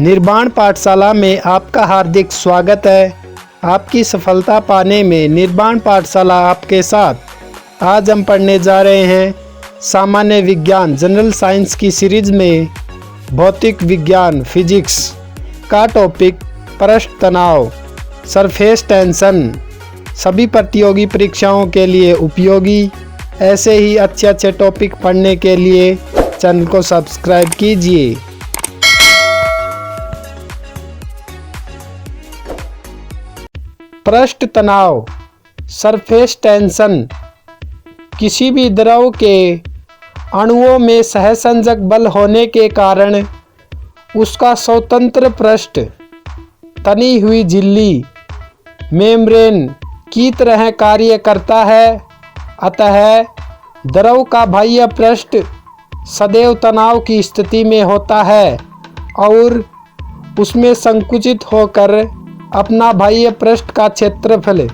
निर्माण पाठशाला में आपका हार्दिक स्वागत है। आपकी सफलता पाने में निर्माण पाठशाला आपके साथ। आज हम पढ़ने जा रहे हैं सामान्य विज्ञान जनरल साइंस की सीरीज में भौतिक विज्ञान फिजिक्स का टॉपिक पृष्ठ तनाव सरफेस टेंशन। सभी प्रतियोगी परीक्षाओं के लिए उपयोगी ऐसे ही अच्छे टॉपिक पढ़ने के लिए चैनल को सब्सक्राइब कीजिए। पृष्ठ तनाव सरफेस टेंशन किसी भी द्रव के अणुओं में सहसंजक बल होने के कारण उसका स्वतंत्र पृष्ठ तनी हुई झिल्ली मेम्ब्रेन की तरह कार्य करता है। अतः द्रव का बाह्य पृष्ठ सदैव तनाव की स्थिति में होता है और उसमें संकुचित होकर अपना बाह्य पृष्ठ का क्षेत्रफल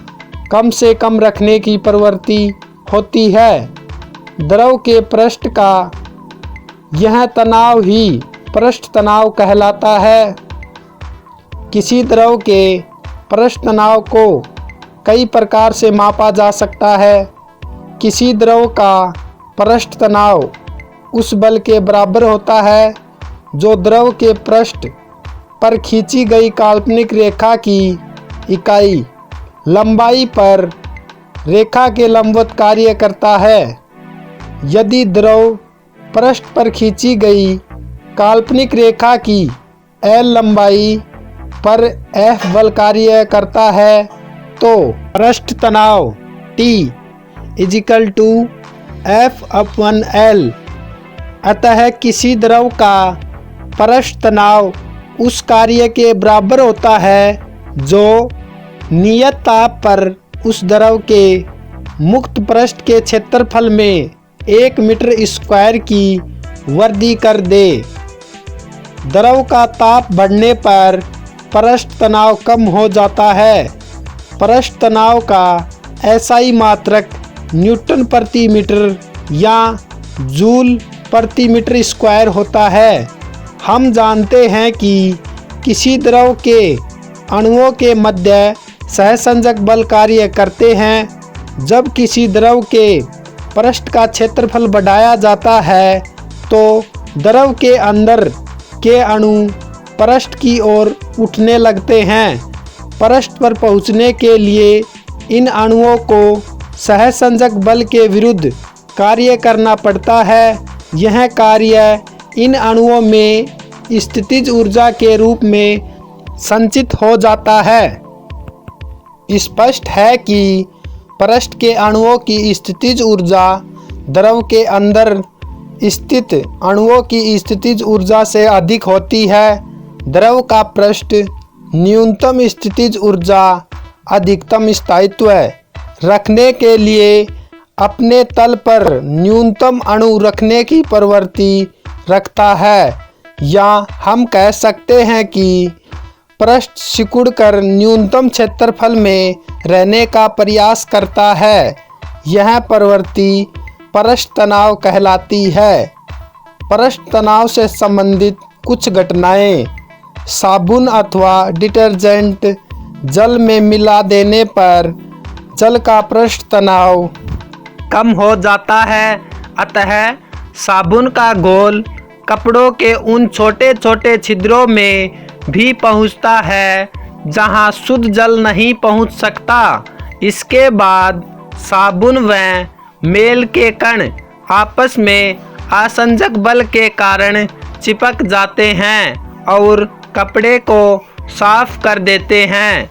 कम से कम रखने की प्रवृत्ति होती है। द्रव के पृष्ठ का यह तनाव ही पृष्ठ तनाव कहलाता है। किसी द्रव के पृष्ठ तनाव को कई प्रकार से मापा जा सकता है। किसी द्रव का पृष्ठ तनाव उस बल के बराबर होता है जो द्रव के पृष्ठ पर खींची गई काल्पनिक रेखा की इकाई लंबाई पर रेखा के लंबवत कार्य करता है। यदि द्रव पृष्ठ पर खींची गई काल्पनिक रेखा की L लंबाई पर F बल कार्य करता है तो पृष्ठ तनाव T = F/L। अतः किसी द्रव का पृष्ठ तनाव उस कार्य के बराबर होता है जो नियत ताप पर उस द्रव के मुक्त पृष्ठ के क्षेत्रफल में 1 मीटर स्क्वायर की वृद्धि कर दे। द्रव का ताप बढ़ने पर पृष्ठ तनाव कम हो जाता है। पृष्ठ तनाव का SI मात्रक न्यूटन प्रति मीटर या जूल प्रति मीटर स्क्वायर होता है। हम जानते हैं कि किसी द्रव के अणुओं के मध्य सहसंजक बल कार्य करते हैं। जब किसी द्रव के पृष्ठ का क्षेत्रफल बढ़ाया जाता है तो द्रव के अंदर के अणु पृष्ठ की ओर उठने लगते हैं। पृष्ठ पर पहुंचने के लिए इन अणुओं को सहसंजक बल के विरुद्ध कार्य करना पड़ता है। यह कार्य इन अणुओं में स्थितिज ऊर्जा के रूप में संचित हो जाता है। स्पष्ट है कि पृष्ठ के अणुओं की स्थितिज ऊर्जा द्रव के अंदर स्थित अणुओं की स्थितिज ऊर्जा से अधिक होती है। द्रव का पृष्ठ न्यूनतम स्थितिज ऊर्जा अधिकतम स्थायित्व रखने के लिए अपने तल पर न्यूनतम अणु रखने की प्रवृत्ति रखता है, या हम कह सकते हैं कि पृष्ठ सिकुड़कर न्यूनतम क्षेत्रफल में रहने का प्रयास करता है। यह प्रवृत्ति पृष्ठ तनाव कहलाती है। पृष्ठ तनाव से संबंधित कुछ घटनाएं। साबुन अथवा डिटर्जेंट जल में मिला देने पर जल का पृष्ठ तनाव कम हो जाता है। अतः साबुन का घोल कपड़ों के उन छोटे छोटे छिद्रों में भी पहुंचता है जहां शुद्ध जल नहीं पहुंच सकता। इसके बाद साबुन व मेल के कण आपस में असंजक बल के कारण चिपक जाते हैं और कपड़े को साफ कर देते हैं।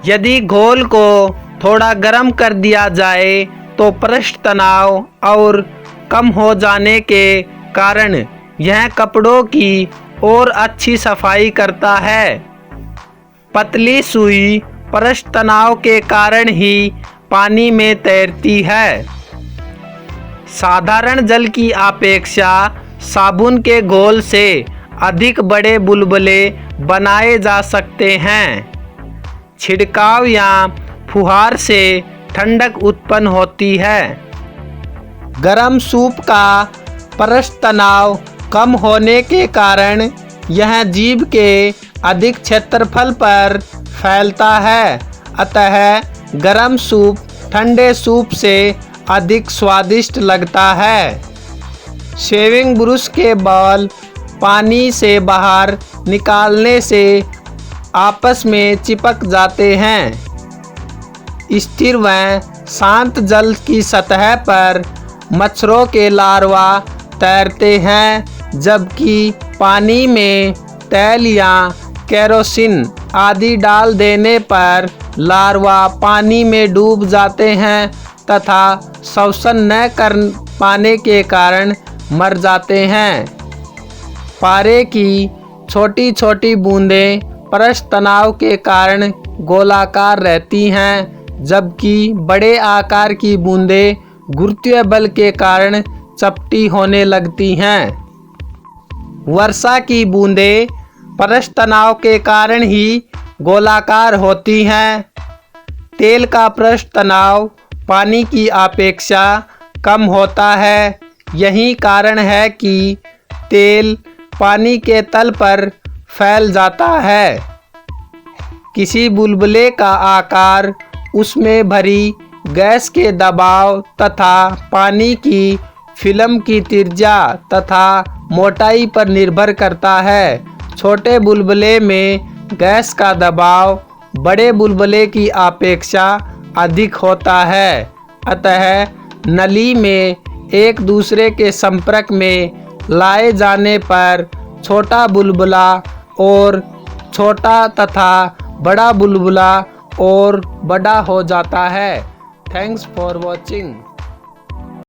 यदि घोल को थोड़ा गर्म कर दिया जाए तो पृष्ठ तनाव और कम हो जाने के कारण यह कपड़ों की और अच्छी सफाई करता है। पतली सुई पृष्ठ तनाव के कारण ही पानी में तैरती है। साधारण जल की अपेक्षा साबुन के घोल से अधिक बड़े बुलबुले बनाए जा सकते हैं। छिड़काव या फुहार से ठंडक उत्पन्न होती है। गर्म सूप का पृष्ठ तनाव कम होने के कारण यह जीभ के अधिक क्षेत्रफल पर फैलता है, अतः गर्म सूप ठंडे सूप से अधिक स्वादिष्ट लगता है। शेविंग ब्रश के बॉल पानी से बाहर निकालने से आपस में चिपक जाते हैं। स्थिर व शांत जल की सतह पर मच्छरों के लार्वा तैरते हैं, जबकि पानी में तेल या केरोसिन आदि डाल देने पर लार्वा पानी में डूब जाते हैं तथा श्वसन न कर पाने के कारण मर जाते हैं। पारे की छोटी छोटी बूंदें पृष्ठ तनाव के कारण गोलाकार रहती हैं, जबकि बड़े आकार की बूंदें गुरुत्वीय बल के कारण चपटी होने लगती हैं। वर्षा की बूंदें पृष्ठ तनाव के कारण ही गोलाकार होती हैं। तेल का पृष्ठ तनाव पानी की अपेक्षा कम होता है। यही कारण है कि तेल पानी के तल पर फैल जाता है। किसी बुलबुले का आकार उसमें भरी गैस के दबाव तथा पानी की फिल्म की त्रिज्या तथा मोटाई पर निर्भर करता है। छोटे बुलबुले में गैस का दबाव बड़े बुलबुले की अपेक्षा अधिक होता है, अतः नली में एक दूसरे के संपर्क में लाए जाने पर छोटा बुलबुला और छोटा तथा बड़ा बुलबुला और बड़ा हो जाता है। Thanks for watching.